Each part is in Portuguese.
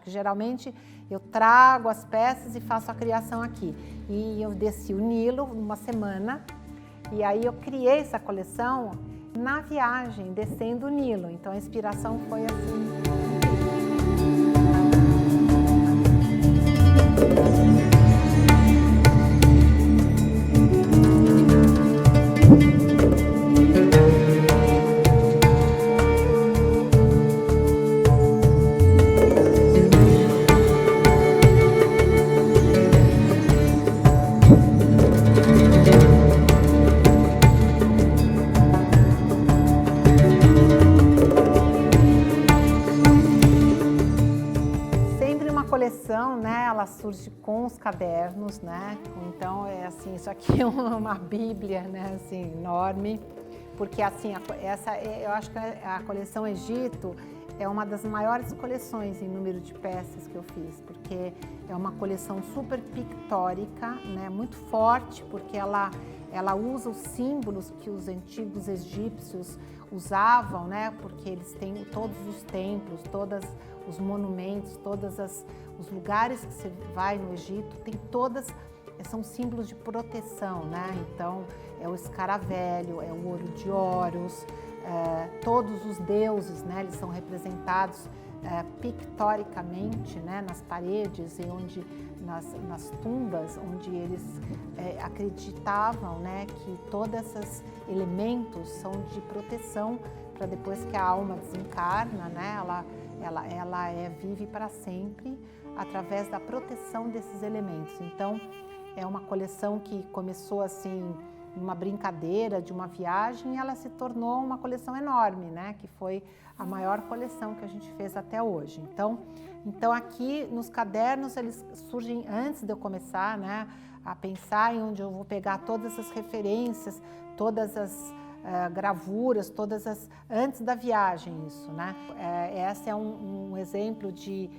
Geralmente eu trago as peças e faço a criação aqui. E eu desci o Nilo uma semana e aí eu criei essa coleção na viagem, descendo o Nilo. Então a inspiração foi assim. Coleção, né, ela surge com os cadernos, né, então é assim, isso aqui é uma bíblia, né, assim, enorme, porque assim, eu acho que a coleção Egito é uma das maiores coleções em número de peças que eu fiz, porque é uma coleção super pictórica, né, muito forte, porque ela usa os símbolos que os antigos egípcios usavam, né, porque eles têm todos os templos, todos os monumentos, os lugares que você vai no Egito, são símbolos de proteção, né? Então, é o escaravelho, é o ouro de Horus, todos os deuses, né? Eles são representados pictoricamente, né? Nas paredes e nas tumbas, onde eles acreditavam, né? Que todos esses elementos são de proteção para depois que a alma desencarna, né? Ela vive para sempre através da proteção desses elementos. Então, é uma coleção que começou assim, numa brincadeira de uma viagem, e ela se tornou uma coleção enorme, né? Que foi a maior coleção que a gente fez até hoje. Então aqui nos cadernos, eles surgem antes de eu começar, né? A pensar em onde eu vou pegar todas as referências, todas as gravuras, antes da viagem, isso, né? Esse é um exemplo de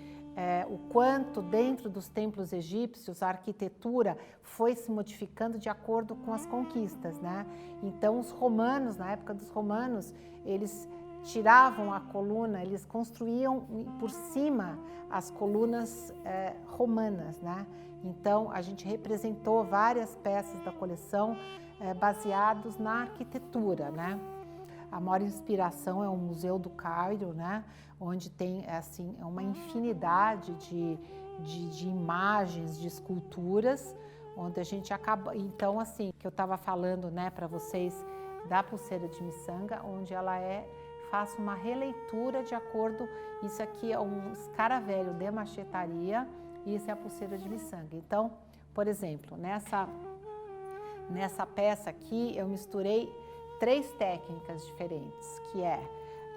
o quanto dentro dos templos egípcios a arquitetura foi se modificando de acordo com as conquistas, né? Então os romanos, na época dos romanos, eles tiravam a coluna, eles construíam por cima as colunas romanas, né? Então a gente representou várias peças da coleção baseados na arquitetura, né? A maior inspiração é o Museu do Cairo, né? Onde tem assim uma infinidade de imagens, de esculturas, onde a gente acaba. Então, assim, que eu estava falando, né, para vocês da pulseira de miçanga, onde faço uma releitura de acordo. Isso aqui é um escaravelho de machetaria e isso é a pulseira de miçanga. Então, por exemplo, nessa peça aqui eu misturei 3 técnicas diferentes, que é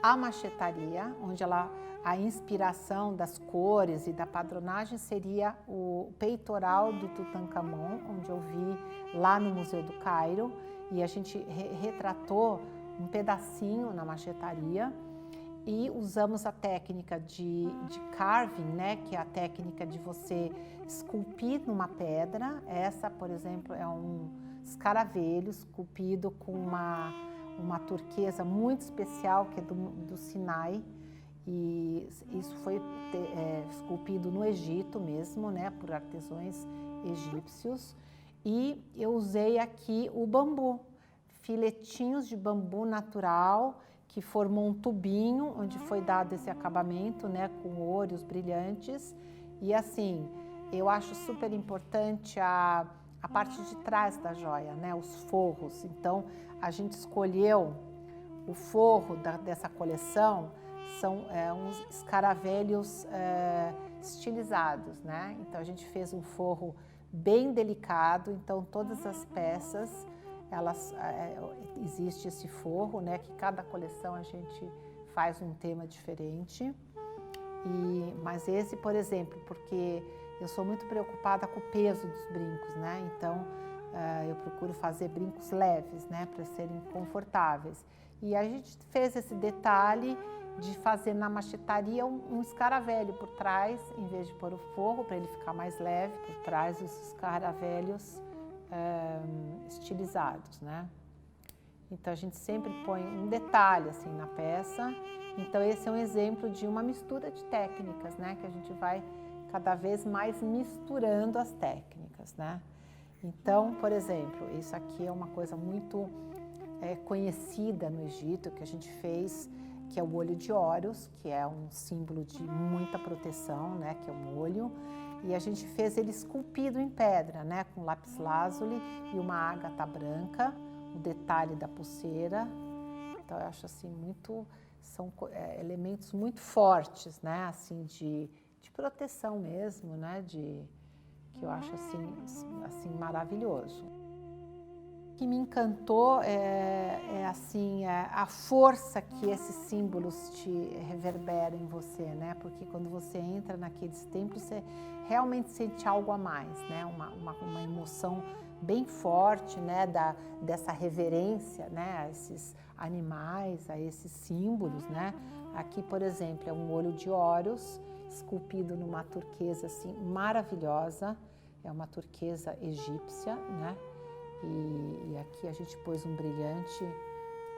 a machetaria, onde a inspiração das cores e da padronagem seria o peitoral do Tutankhamon, onde eu vi lá no Museu do Cairo, e a gente retratou um pedacinho na machetaria, e usamos a técnica de carving, né, que é a técnica de você esculpir numa pedra. Essa, por exemplo, é um escaravelho esculpido com uma turquesa muito especial, que é do Sinai, e isso foi esculpido no Egito mesmo, né, por artesãos egípcios. E eu usei aqui o bambu, filetinhos de bambu natural, que formou um tubinho, onde foi dado esse acabamento, né, com ouros brilhantes. E assim, eu acho super importante a parte de trás da joia, né, os forros. Então, a gente escolheu o forro dessa coleção, são uns escaravelhos estilizados, né? Então, a gente fez um forro bem delicado, então todas as peças, existe esse forro, né, que cada coleção a gente faz um tema diferente. Mas esse, por exemplo, porque eu sou muito preocupada com o peso dos brincos, né? Então, eu procuro fazer brincos leves, né? Para serem confortáveis. E a gente fez esse detalhe de fazer na machetaria um escaravelho por trás, em vez de pôr o forro, para ele ficar mais leve, por trás os escaravelhos estilizados, né? Então a gente sempre põe um detalhe assim na peça. Então esse é um exemplo de uma mistura de técnicas, né? Que a gente vai cada vez mais misturando as técnicas, né? Então, por exemplo, isso aqui é uma coisa muito conhecida no Egito, que a gente fez, que é o olho de Horus, que é um símbolo de muita proteção, né? Que é um olho. E a gente fez ele esculpido em pedra, né? Com lápis lazuli e uma ágata branca, o detalhe da pulseira. Então eu acho assim são elementos muito fortes, né? Assim de proteção mesmo, né? Que eu acho assim maravilhoso. O que me encantou assim a força que esses símbolos te reverberam em você, né? Porque quando você entra naqueles templos, você realmente sente algo a mais, né? Uma emoção bem forte, né? Dessa reverência, né? A esses animais, a esses símbolos, né? Aqui, por exemplo, é um olho de Horus, esculpido numa turquesa assim maravilhosa, é uma turquesa egípcia, né? E aqui a gente pôs um brilhante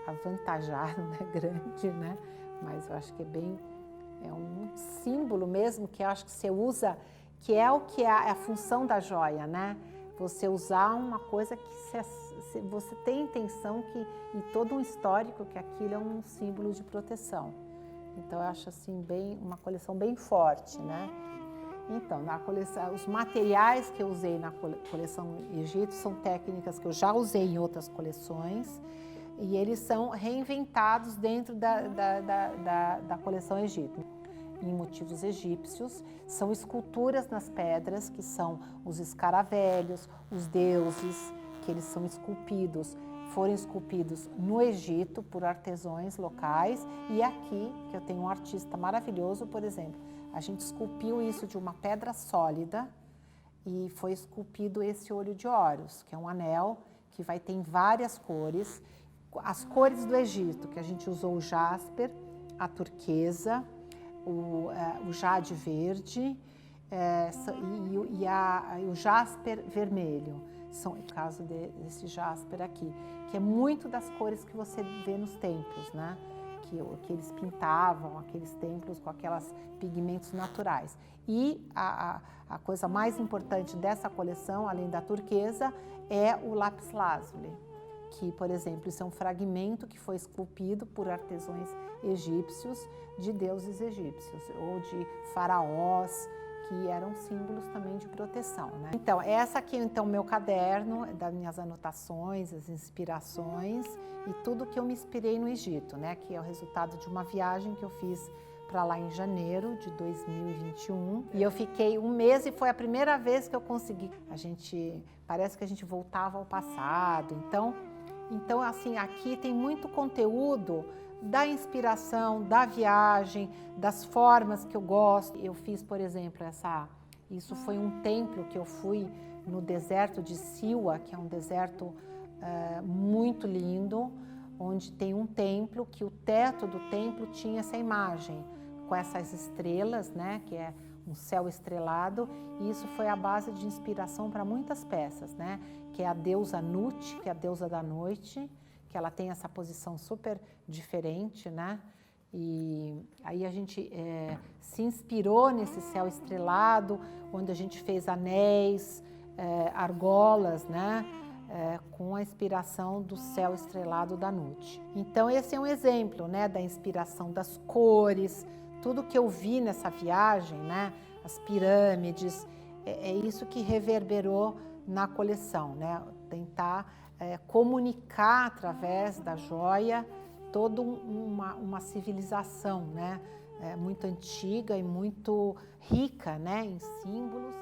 avantajado, né? Grande, né? Mas eu acho que é um símbolo mesmo que eu acho que você usa, que é a função da joia, né? Você usar uma coisa que você tem intenção e todo um histórico que aquilo é um símbolo de proteção. Então eu acho assim uma coleção bem forte, né? Então, na coleção, os materiais que eu usei na coleção Egito são técnicas que eu já usei em outras coleções e eles são reinventados dentro da coleção Egito. Em motivos egípcios, são esculturas nas pedras, que são os escaravelhos, os deuses, que eles são esculpidos, foram esculpidos no Egito por artesãos locais e aqui, que eu tenho um artista maravilhoso, por exemplo, a gente esculpiu isso de uma pedra sólida e foi esculpido esse olho de Horus, que é um anel que vai ter em várias cores. As cores do Egito, que a gente usou o jasper, a turquesa, o jade verde e o jasper vermelho. São o caso desse jasper aqui, que é muito das cores que você vê nos templos, né? Que eles pintavam aqueles templos com aqueles pigmentos naturais. E a coisa mais importante dessa coleção, além da turquesa, é o lápis lazuli, que, por exemplo, isso é um fragmento que foi esculpido por artesãos egípcios de deuses egípcios ou de faraós, que eram símbolos também de proteção, né? Então, essa aqui é o meu caderno, das minhas anotações, as inspirações e tudo que eu me inspirei no Egito, né? Que é o resultado de uma viagem que eu fiz para lá em janeiro de 2021. E eu fiquei um mês e foi a primeira vez que eu consegui. Parece que a gente voltava ao passado. Então assim, aqui tem muito conteúdo da inspiração, da viagem, das formas que eu gosto. Eu fiz, por exemplo, isso foi um templo que eu fui no deserto de Siwa, que é um deserto muito lindo, onde tem um templo que o teto do templo tinha essa imagem, com essas estrelas, né, que é um céu estrelado, e isso foi a base de inspiração para muitas peças, né, que é a deusa Nut, que é a deusa da noite, que ela tem essa posição super diferente, né? E aí a gente se inspirou nesse céu estrelado, onde a gente fez anéis, argolas, né? Com a inspiração do céu estrelado da Nut. Então esse é um exemplo, né? Da inspiração das cores, tudo que eu vi nessa viagem, né? As pirâmides, é isso que reverberou na coleção, né? Tentar comunicar através da joia toda uma civilização, né? Muito antiga e muito rica, né? Em símbolos.